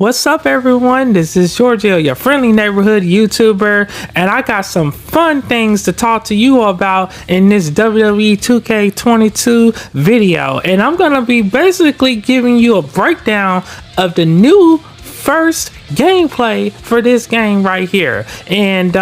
What's up, everyone? This is Georgio, your friendly neighborhood YouTuber, and I got some fun things to talk to you about in this WWE 2K22 video. And I'm going to be basically giving you a breakdown of the new first gameplay for this game right here. And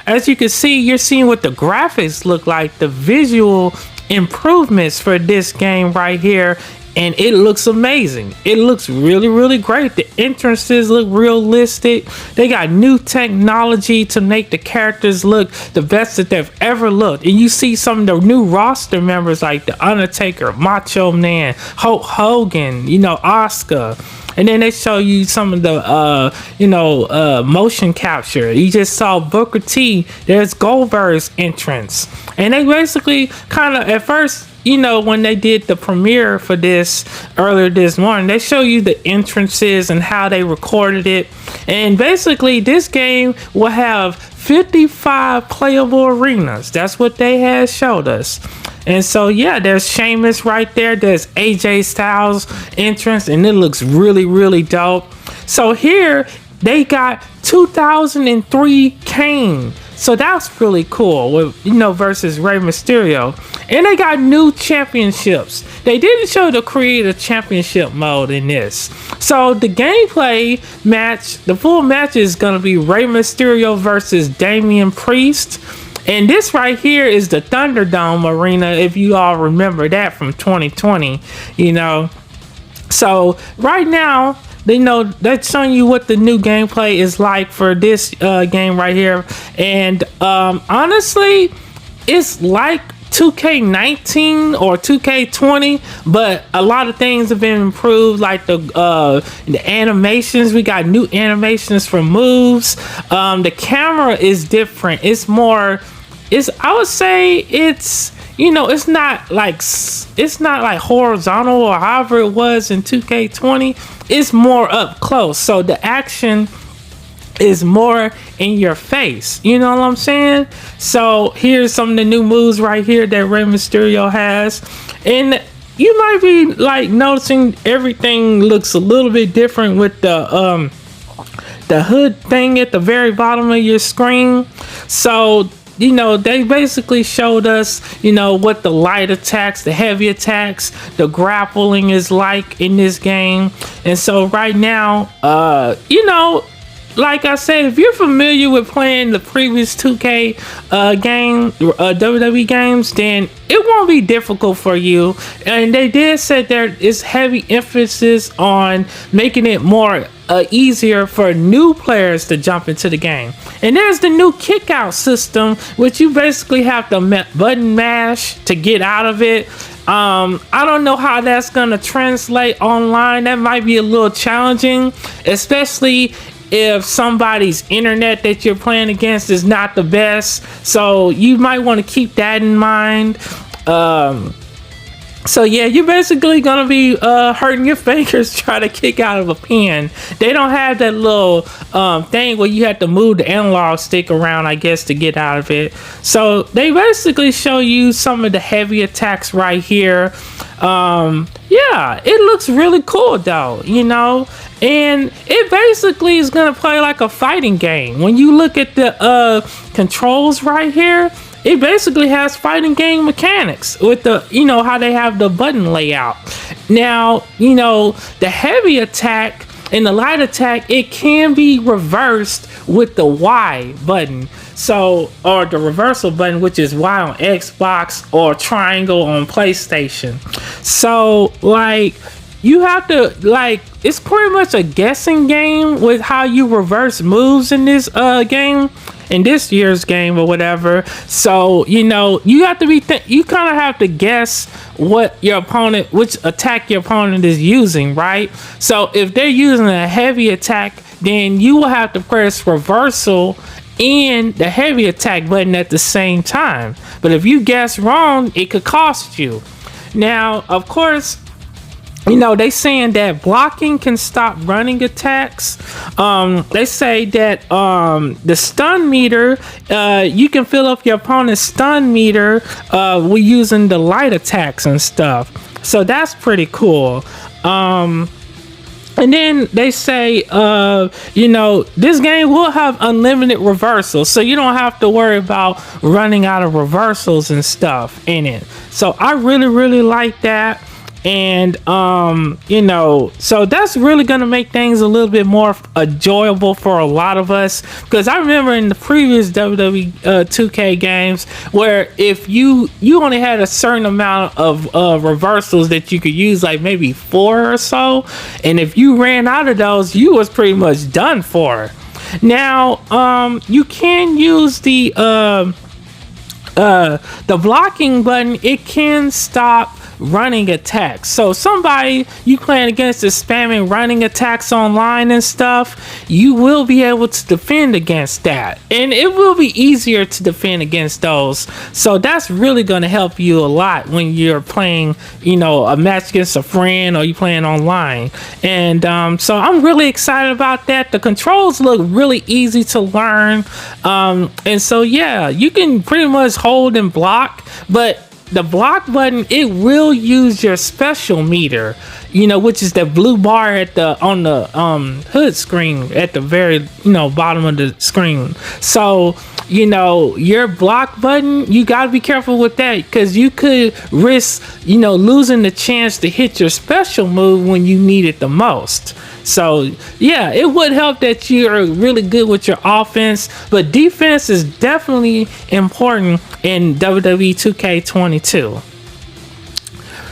as you can see, you're seeing what the graphics look like, the visual improvements for this game right here. And it looks amazing. It looks really great. The entrances look realistic. They got new technology to make the characters look the best that they've ever looked. And you see some of the new roster members like The Undertaker, Macho Man, Hulk Hogan, Oscar. And then they show you some of the motion capture. You just saw Booker T. There's Goldberg's entrance. And they basically kind of, at first, when they did the premiere for this earlier this morning, they show you the entrances and how they recorded it. And basically, this game will have 55 playable arenas. That's what they had showed us. And so, yeah, there's Sheamus right there. There's AJ Styles entrance, and it looks really dope. So here, they got 2003 Kane. So that's really cool with, versus Rey Mysterio. And they got new championships. They didn't show the creative championship mode in this. So the gameplay match, the full match is going to be Rey Mysterio versus Damian Priest. And this right here is the Thunderdome arena, if you all remember that from 2020, So right now, that's showing you what the new gameplay is like for this game right here. And honestly, it's like 2K19 or 2K20, but a lot of things have been improved, like the animations. We got new animations for moves. The camera is different. It's more, I would say it's not like horizontal or however it was in 2K20. It's more up close, so the action is more in your face. You know what I'm saying? So here's some of the new moves right here that Rey Mysterio has, and you might be like noticing everything looks a little bit different with the hood thing at the very bottom of your screen. So they basically showed us, what the light attacks, the heavy attacks, the grappling is like in this game. And so right now, like I said, if you're familiar with playing the previous 2K WWE games, then it won't be difficult for you. And they did say there is heavy emphasis on making it more easier for new players to jump into the game. And there's the new kick out system, which you basically have to button mash to get out of it. I don't know how that's gonna translate online. That might be a little challenging, especially if somebody's internet that you're playing against is not the best. So you might want to keep that in mind. So yeah, you're basically gonna be hurting your fingers trying to kick out of a pen. They don't have that little thing where you have to move the analog stick around, I guess, to get out of it. So they basically show you some of the heavy attacks right here. Yeah, it looks really cool though, and it basically is gonna play like a fighting game. When you look at the controls right here, it basically has fighting game mechanics with the, how they have the button layout. Now, the heavy attack and the light attack, it can be reversed with the Y button. So, or the reversal button, which is Y on Xbox or triangle on PlayStation. So, you have to, it's pretty much a guessing game with how you reverse moves in this game, in this year's game or whatever. So, you have to you kind of have to guess what your opponent, which attack your opponent is using, right? So if they're using a heavy attack, then you will have to press reversal and the heavy attack button at the same time. But if you guess wrong, it could cost you. Now, of course, they saying that blocking can stop running attacks. They say that the stun meter, you can fill up your opponent's stun meter with using the light attacks and stuff. So that's pretty cool. And then they say, you know, this game will have unlimited reversals, so you don't have to worry about running out of reversals and stuff in it. So I really, really like that. And you know, so that's really gonna make things a little bit more enjoyable for a lot of us, because I remember in the previous WWE 2K games where if you only had a certain amount of reversals that you could use, like maybe 4 or so, and if you ran out of those, you was pretty much done for. Now you can use the blocking button. It can stop running attacks. So somebody you playing against is spamming running attacks online and stuff, you will be able to defend against that, and it will be easier to defend against those. So that's really going to help you a lot when you're playing, you know, a match against a friend or you playing online. And so I'm really excited about that. The controls look really easy to learn, and so yeah, you can pretty much hold and block, but the block button, it will use your special meter, you know, which is that blue bar at the on the hood screen at the very, you know, bottom of the screen. So, you know, your block button, you got to be careful with that, because you could risk, you know, losing the chance to hit your special move when you need it the most. So yeah, it would help that you're really good with your offense, but defense is definitely important in WWE 2K22.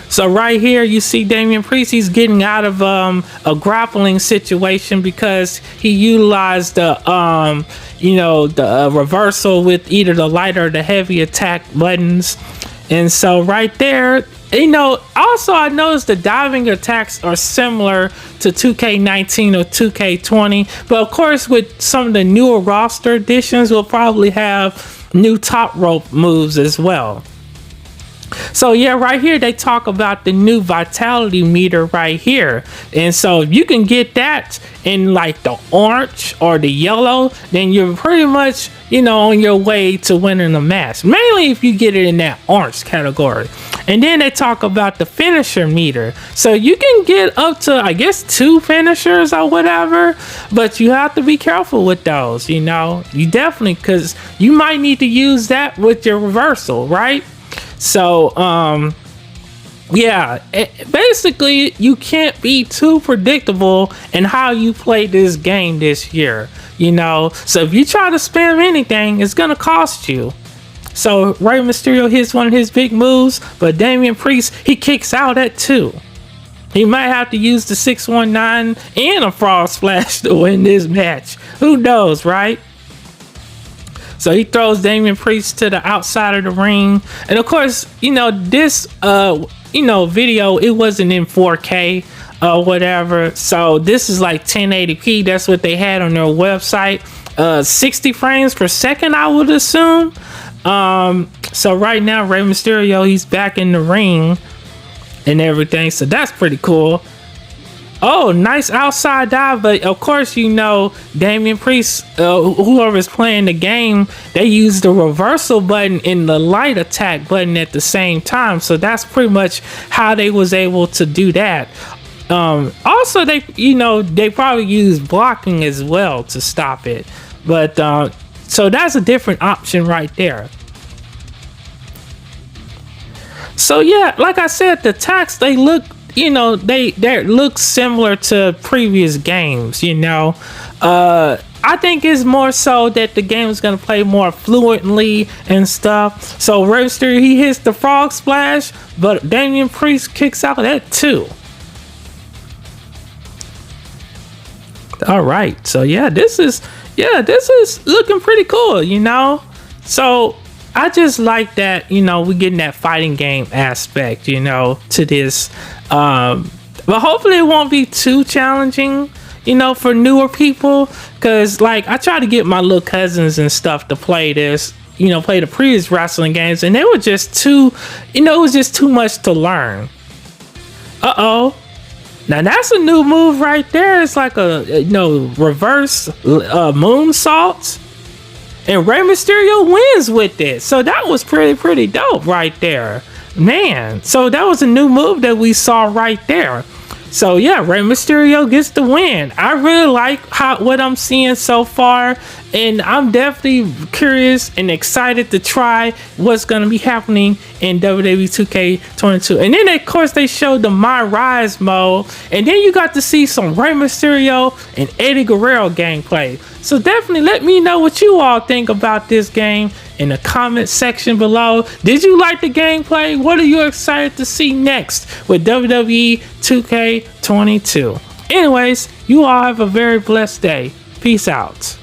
So right here you see Damian Priest, he's getting out of a grappling situation because he utilized the you know, the reversal with either the light or the heavy attack buttons. And so right there, you know, also I noticed the diving attacks are similar to 2K19 or 2K20, but of course with some of the newer roster additions, we'll probably have new top rope moves as well. So yeah, right here they talk about the new vitality meter right here, and so if you can get that in like the orange or the yellow, then you're pretty much, you know, on your way to winning the match, mainly if you get it in that orange category. And then they talk about the finisher meter, so you can get up to, I guess, 2 finishers or whatever, but you have to be careful with those, you know, you definitely, because you might need to use that with your reversal, right? So yeah, basically you can't be too predictable in how you play this game this year, you know. So if you try to spam anything, it's gonna cost you. So Rey Mysterio hits one of his big moves, but Damian Priest, he kicks out at 2. He might have to use the 619 and a frog splash to win this match. Who knows, right? So he throws Damian Priest to the outside of the ring. And of course, you know, this, you know, video, it wasn't in 4K or whatever. So this is like 1080p. That's what they had on their website. 60 frames per second, I would assume. So right now, Rey Mysterio, he's back in the ring and everything. So that's pretty cool. Oh, nice outside dive, but of course, you know, Damian Priest, whoever's playing the game, they use the reversal button and the light attack button at the same time. So that's pretty much how they was able to do that. Also, they, you know, they probably use blocking as well to stop it. But so that's a different option right there. So yeah, like I said, the attacks, they look, you know, they look similar to previous games, you know. I think it's more so that the game is going to play more fluently and stuff. So Rey Mysterio, he hits the frog splash, but Damian Priest kicks out at 2. All right, so yeah, this is looking pretty cool, you know. So I just like that, you know, we're getting that fighting game aspect, you know, to this. But hopefully it won't be too challenging, you know, for newer people, because like I try to get my little cousins and stuff to play this, you know, play the previous wrestling games, and they were just too, you know, it was just too much to learn. Uh-oh. Now that's a new move right there. It's like a, you know, reverse moonsault. And Rey Mysterio wins with it. So that was pretty dope right there. Man, so that was a new move that we saw right there. So yeah, Rey Mysterio gets the win. I really like what I'm seeing so far, and I'm definitely curious and excited to try what's gonna be happening in WWE 2K22. And then of course they showed the My Rise mode, and then you got to see some Rey Mysterio and Eddie Guerrero gameplay. So definitely let me know what you all think about this game in the comment section below. Did you like the gameplay? What are you excited to see next with WWE 2K22? Anyways, you all have a very blessed day. Peace out.